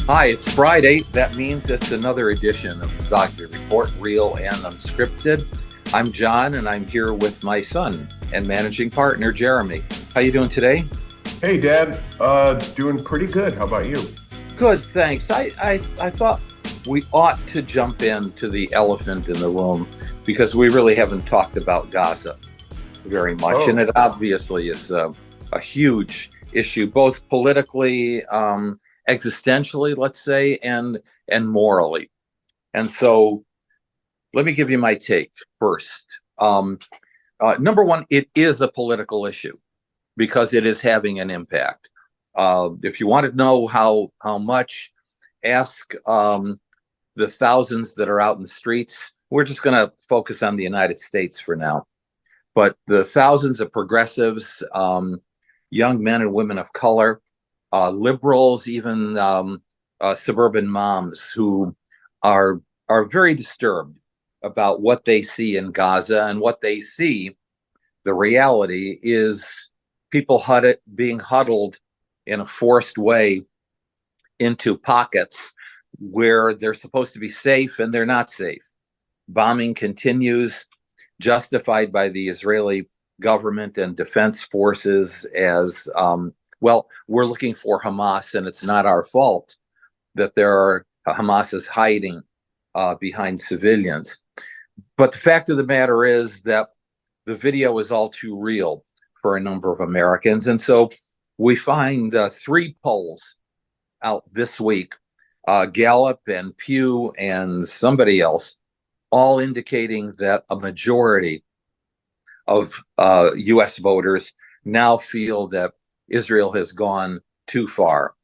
Hi, it's Friday. That means it's another edition of the Zogby Report, real and unscripted. I'm John, and I'm here with my son and managing partner, Jeremy. How you doing today? Hey, Dad. Doing pretty good. How about you? Good, thanks. I thought we ought to jump into the elephant in the room because we really haven't talked about Gaza very much, and Oh, it obviously is a huge issue, both politically, existentially, let's say, and morally. And so, let me give you my take first. Number one, it is a political issue because it is having an impact. If you want to know how much, ask the thousands that are out in the streets. We're just going to focus on the United States for now. But the thousands of progressives, young men and women of color, liberals, even suburban moms who are are very disturbed about what they see in Gaza, and what they see. The reality is people being huddled in a forced way into pockets where they're supposed to be safe and they're not safe. Bombing continues, justified by the Israeli government and defense forces as well. We're looking for Hamas, and it's not our fault that Hamas is hiding behind civilians. But the fact of the matter is that the video is all too real for a number of Americans. And so we find three polls out this week, Gallup and Pew and somebody else, all indicating that a majority of U.S. voters now feel that Israel has gone too far.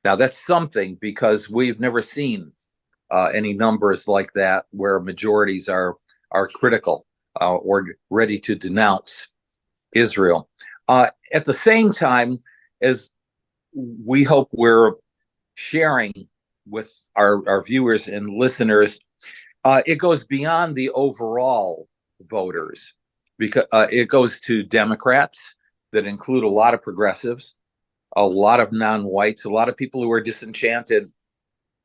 Now, that's something, because we've never seen any numbers like that where majorities are critical or ready to denounce Israel. At the same time, as we hope we're sharing with our viewers and listeners, it goes beyond the overall voters, because it goes to Democrats that include a lot of progressives, a lot of non-whites, a lot of people who are disenchanted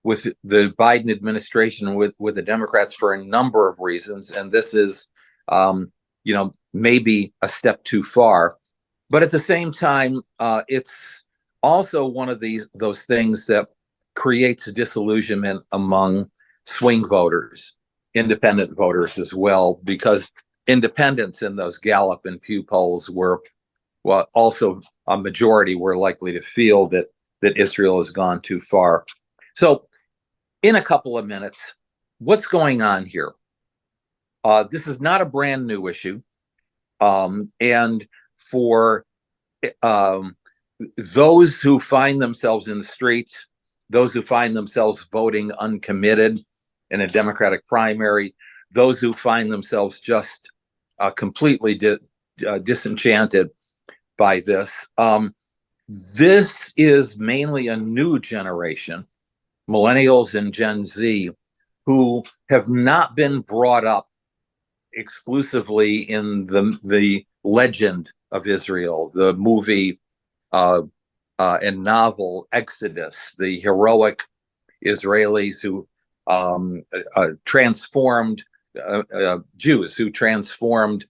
with the Biden administration, with the Democrats, for a number of reasons. And this is, maybe a step too far. But at the same time, it's also one of those things that creates disillusionment among swing voters, independent voters as well, because independents in those Gallup and Pew polls were, well, also a majority were likely to feel that Israel has gone too far. So, in a couple of minutes, what's going on here? This is not a brand new issue, and for those who find themselves in the streets, those who find themselves voting uncommitted in a Democratic primary, those who find themselves just completely disenchanted by this. This is mainly a new generation, millennials and Gen Z, who have not been brought up exclusively in the legend of Israel, the movie and novel Exodus, the heroic Israelis who transformed Jews who transformed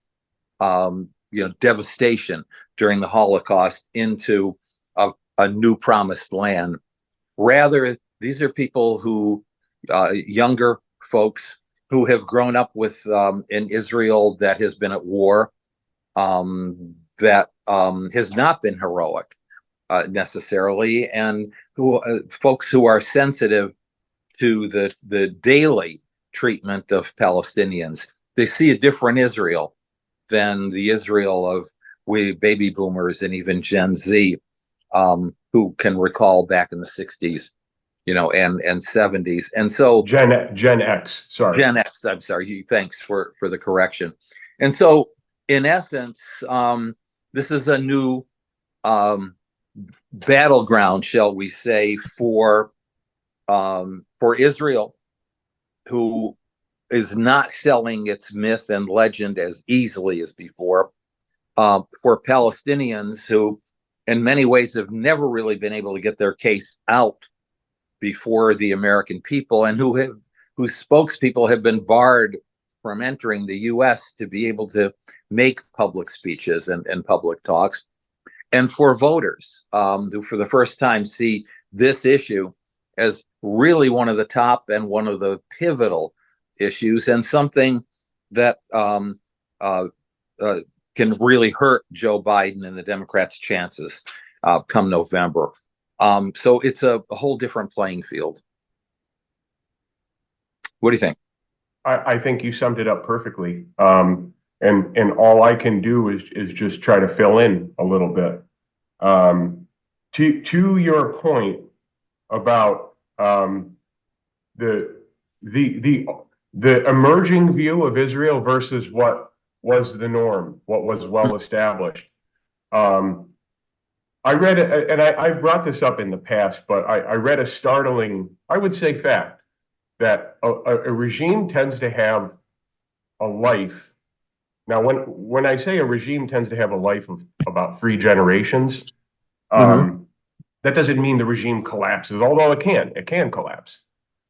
devastation during the Holocaust into a new promised land. Rather, these are people who, younger folks who have grown up with an Israel that has been at war, that has not been heroic necessarily, and who folks who are sensitive to the daily treatment of Palestinians. They see a different Israel than the Israel of we baby boomers and even Gen Z, who can recall back in the 60s, and 70s. And so Gen X. Sorry. Gen X, I'm sorry. Thanks for the correction. And so, in essence, this is a new battleground, shall we say, for Israel, who is not selling its myth and legend as easily as before. For Palestinians, who, in many ways, have never really been able to get their case out before the American people, and whose spokespeople have been barred from entering the U.S. to be able to make public speeches and public talks, and for voters who for the first time see this issue as really one of the top and one of the pivotal issues, and something that can really hurt Joe Biden and the Democrats' chances come November. So it's a whole different playing field. What do you think? I think you summed it up perfectly. And all I can do is just try to fill in a little bit. To your point about the emerging view of Israel versus what was the norm, what was well established. I read, and I've brought this up in the past, but I read a startling, I would say, fact that a regime tends to have a life. Now, when I say a regime tends to have a life of about 3 generations, that doesn't mean the regime collapses, although it can collapse.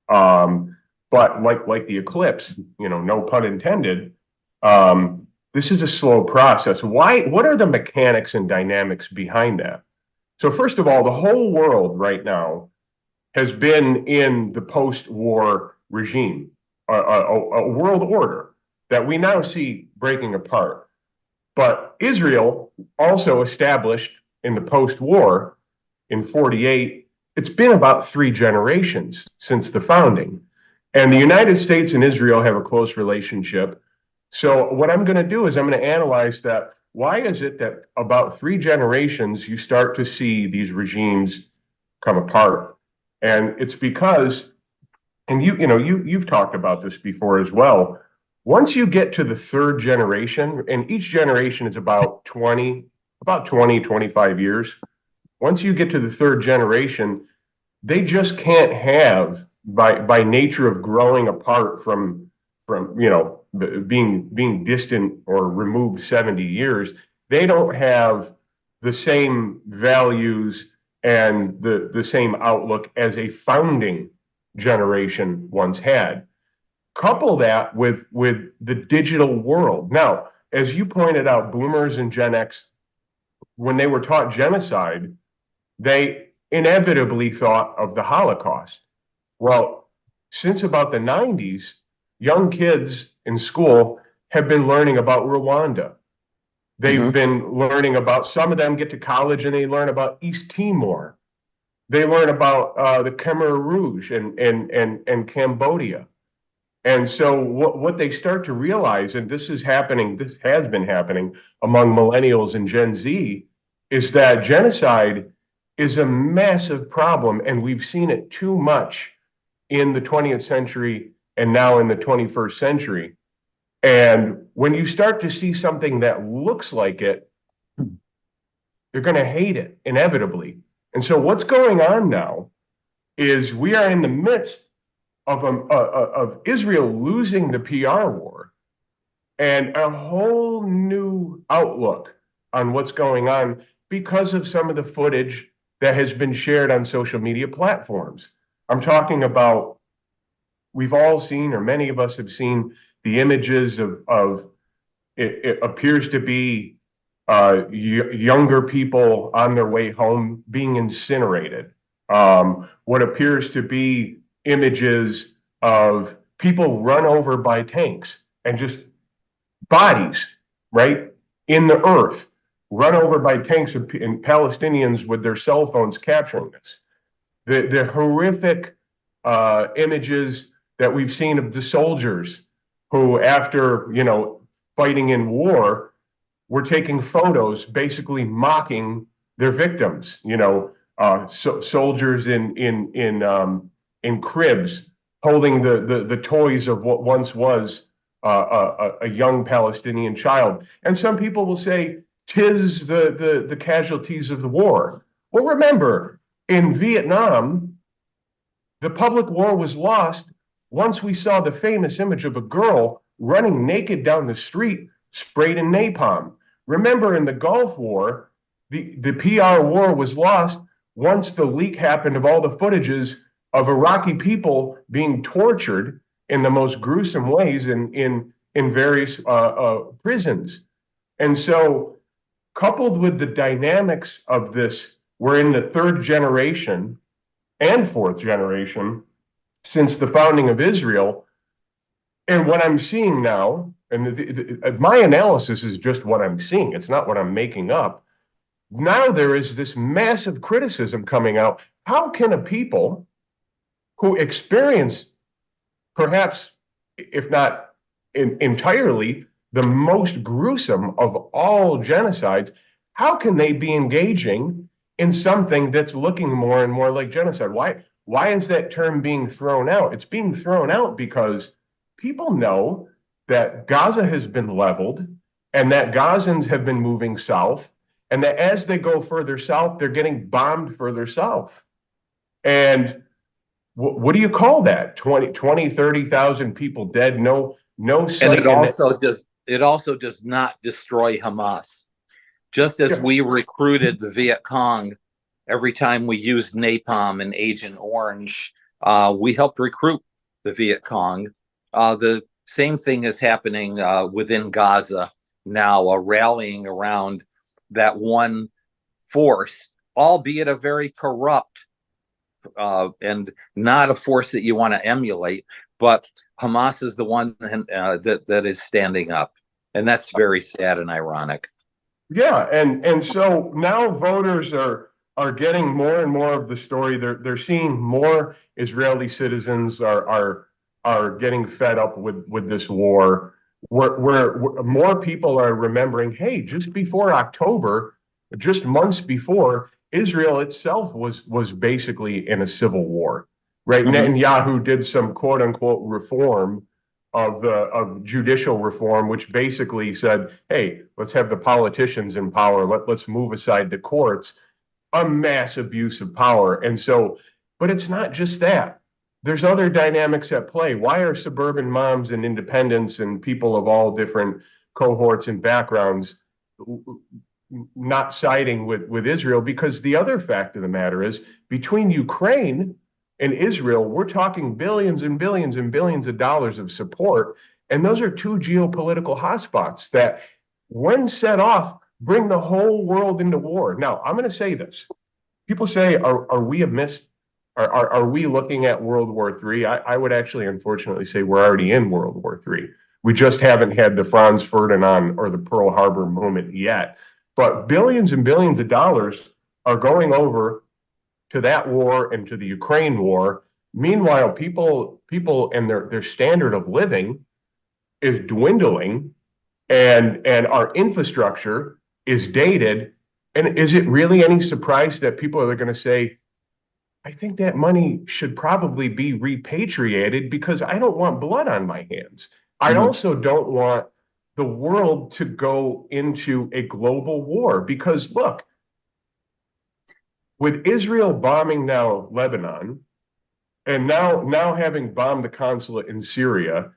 But like the eclipse, no pun intended, this is a slow process. What are the mechanics and dynamics behind that? So first of all, the whole world right now has been in the post-war regime, a world order that we now see breaking apart. But Israel, also established in the post-war in 48, it's been about 3 generations since the founding. And the United States and Israel have a close relationship. So what I'm going to do is I'm going to analyze that. Why is it that about 3 generations you start to see these regimes come apart? And it's because, and you've talked about this before as well, once you get to the 3rd generation, and each generation is about 20, 25 years. Once you get to the 3rd generation, they just can't have, by nature of growing apart from being distant or removed 70 years, they don't have the same values and the same outlook as a founding generation once had. Couple that with the digital world. Now, as you pointed out, boomers and Gen X, when they were taught genocide, they inevitably thought of the Holocaust. Well, since about the 90s, young kids in school have been learning about Rwanda. They've been learning about, some of them get to college and they learn about East Timor. They learn about the Khmer Rouge and Cambodia. And so what they start to realize, and this has been happening among millennials and Gen Z, is that genocide is a massive problem, and we've seen it too much in the 20th century and now in the 21st century. And when you start to see something that looks like it, you're going to hate it inevitably. And so what's going on now is we are in the midst of Israel losing the PR war and a whole new outlook on what's going on because of some of the footage that has been shared on social media platforms. I'm talking about, we've all seen, or many of us have seen, the images of it appears to be younger people on their way home being incinerated. What appears to be images of people run over by tanks and just bodies, right, in the earth, run over by tanks, and Palestinians with their cell phones capturing this. The horrific images that we've seen of the soldiers who, after fighting in war, were taking photos, basically mocking their victims. Soldiers in cribs holding the toys of what once was a young Palestinian child. And some people will say, "'Tis the casualties of the war." Well, remember, in Vietnam, the public war was lost once we saw the famous image of a girl running naked down the street, sprayed in napalm. Remember, in the Gulf War, the PR war was lost once the leak happened of all the footages of Iraqi people being tortured in the most gruesome ways in various prisons. And so, coupled with the dynamics of this, we're in the third generation and fourth generation since the founding of Israel. And what I'm seeing now, and my analysis is just what I'm seeing, it's not what I'm making up. Now there is this massive criticism coming out. How can a people who experience, perhaps, if not entirely, the most gruesome of all genocides, how can they be engaging in something that's looking more and more like genocide? Why is that term being thrown out? It's being thrown out because people know that Gaza has been leveled and that Gazans have been moving south, and that as they go further south, they're getting bombed further south. And what do you call that? 30,000 people dead, no And sight in it. it also does not destroy Hamas. Just as Yeah. we recruited the Viet Cong every time we used napalm and Agent Orange, we helped recruit the Viet Cong. The same thing is happening within Gaza now, rallying around that one force, albeit a very corrupt and not a force that you want to emulate, but Hamas is the one that is standing up, and that's very sad and ironic. Yeah, and so now voters are getting more and more of the story. They're seeing more Israeli citizens are getting fed up with this war. Where more people are remembering, hey, just before October, just months before, Israel itself was basically in a civil war, right? Mhm. Netanyahu did some quote unquote reform of judicial reform, which basically said, hey, let's have the politicians in power. Let's move aside the courts. A mass abuse of power. And so, but it's not just that. There's other dynamics at play. Why are suburban moms and independents and people of all different cohorts and backgrounds not siding with Israel? Because the other fact of the matter is, between Ukraine and Israel, we're talking billions and billions and billions of dollars of support. And those are two geopolitical hotspots that, when set off, bring the whole world into war. Now, I'm going to say this. People say, are we amiss? Are we looking at World War III? I would actually, unfortunately, say we're already in World War III. We just haven't had the Franz Ferdinand or the Pearl Harbor moment yet. But billions and billions of dollars are going over to that war and to the Ukraine war. Meanwhile, people and their standard of living is dwindling, and our infrastructure is dated. And is it really any surprise that people are going to say, I think that money should probably be repatriated because I don't want blood on my hands. I Mhm. also don't want the world to go into a global war because, look, with Israel bombing now Lebanon, and now having bombed the consulate in Syria,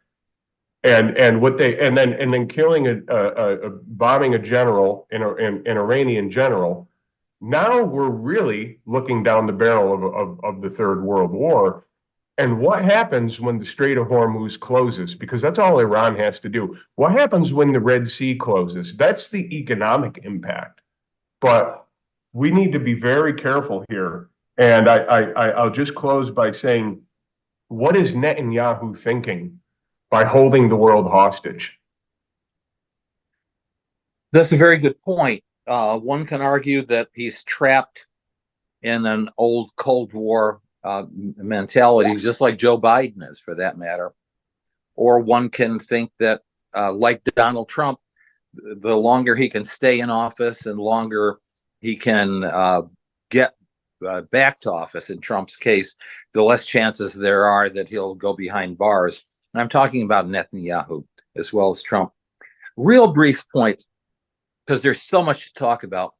and what they and then killing a bombing a general, an Iranian general. Now we're really looking down the barrel of the Third World War. And what happens when the Strait of Hormuz closes? Because that's all Iran has to do. What happens when the Red Sea closes? That's the economic impact. But we need to be very careful here. And I'll just close by saying, what is Netanyahu thinking by holding the world hostage? That's a very good point. One can argue that he's trapped in an old Cold War mentality, just like Joe Biden is, for that matter. Or one can think that, like Donald Trump, the longer he can stay in office and longer he can get back to office, in Trump's case, the less chances there are that he'll go behind bars. And I'm talking about Netanyahu as well as Trump. Real brief point, because there's so much to talk about,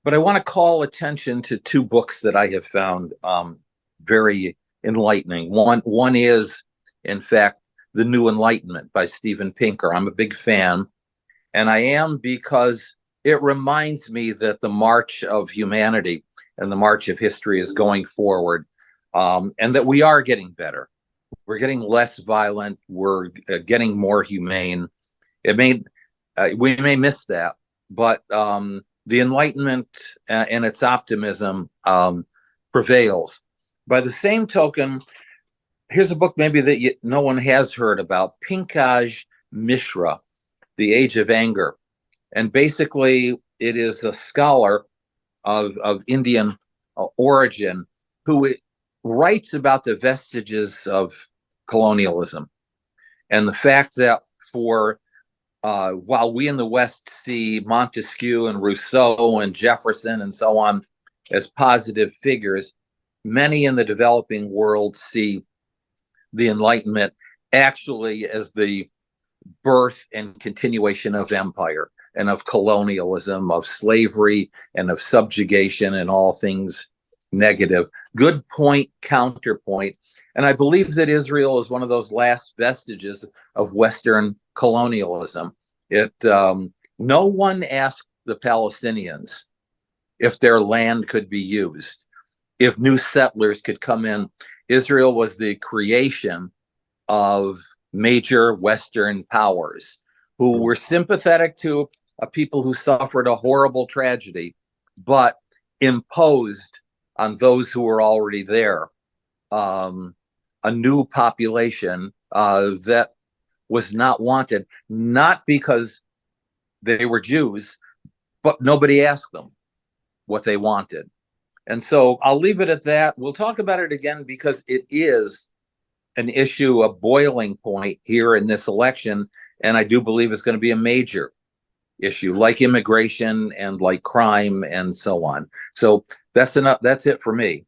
but I want to call attention to two books that I have found very enlightening. One is, in fact, The New Enlightenment by Steven Pinker. I'm a big fan, and I am because it reminds me that the march of humanity and the march of history is going forward. and that we are getting better. We're getting less violent. We're getting more humane. We may miss that, but the Enlightenment and its optimism prevails. By the same token, here's a book maybe that no one has heard about, Pankaj Mishra, The Age of Anger. And basically, it is a scholar of Indian origin who writes about the vestiges of colonialism and the fact that while we in the West see Montesquieu and Rousseau and Jefferson and so on as positive figures, many in the developing world see the Enlightenment actually as the birth and continuation of empire and of colonialism, of slavery and of subjugation and all things negative. Good point, counterpoint. And I believe that Israel is one of those last vestiges of Western colonialism. No one asked the Palestinians if their land could be used, if new settlers could come in. Israel was the creation of major Western powers who were sympathetic to people who suffered a horrible tragedy, but imposed on those who were already there a new population that was not wanted, not because they were Jews, but nobody asked them what they wanted. And so I'll leave it at that. We'll talk about it again because it is an issue, a boiling point here in this election. And I do believe it's going to be a major issue, like immigration and like crime and so on. So that's enough. That's it for me.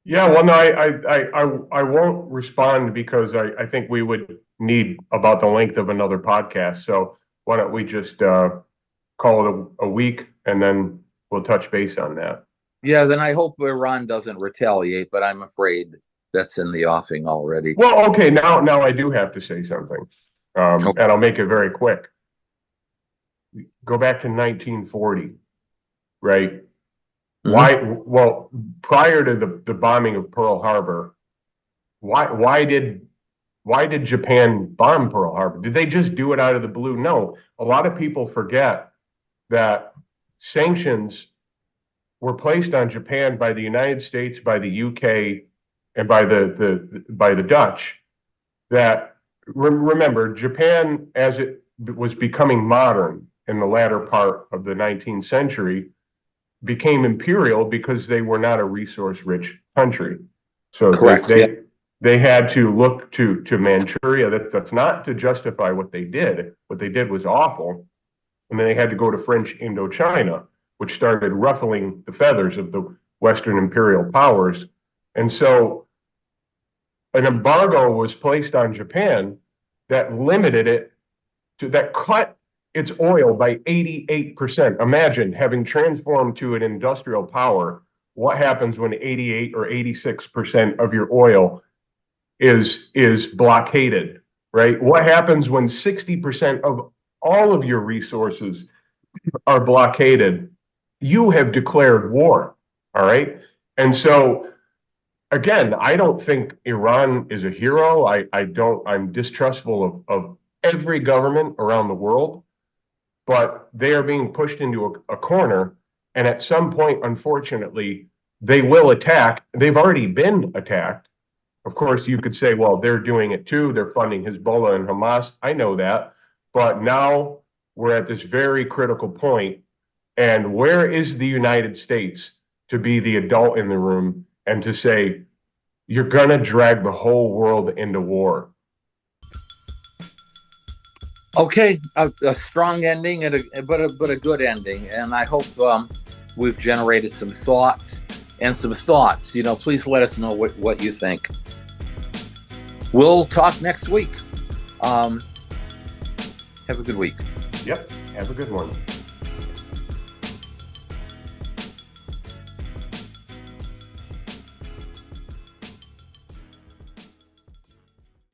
Yeah, well, no, I won't respond because I think we would need about the length of another podcast. So why don't we just call it a week and then we'll touch base on that. Yeah, then I hope Iran doesn't retaliate, but I'm afraid that's in the offing already. Well, okay, now I do have to say something, and I'll make it very quick. Go back to 1940, right? Mm-hmm. Why? Well, prior to the bombing of Pearl Harbor, why did Japan bomb Pearl Harbor? Did they just do it out of the blue? No. A lot of people forget that sanctions were placed on Japan by the United States, by the UK, and by the Dutch. That remember, Japan, as it was becoming modern in the latter part of the 19th century, became imperial because they were not a resource-rich country. So correct. They had to look to Manchuria. That's not to justify what they did. What they did was awful. And then they had to go to French Indochina, which started ruffling the feathers of the Western imperial powers. And so an embargo was placed on Japan that limited it that cut its oil by 88%. Imagine having transformed to an industrial power. What happens when 88 or 86% of your oil is blockaded, right? What happens when 60% of all of your resources are blockaded? You have declared war, all right? And so, again, I don't think Iran is a hero. I'm distrustful of every government around the world, but they are being pushed into a corner. And at some point, unfortunately, they will attack. They've already been attacked. Of course, you could say, well, they're doing it too. They're funding Hezbollah and Hamas. I know that. But now we're at this very critical point. And where is the United States to be the adult in the room and to say, you're going to drag the whole world into war? Okay, a strong ending, but a good ending. And I hope we've generated some thoughts. Please let us know what you think. We'll talk next week. Have a good week. Yep, have a good one.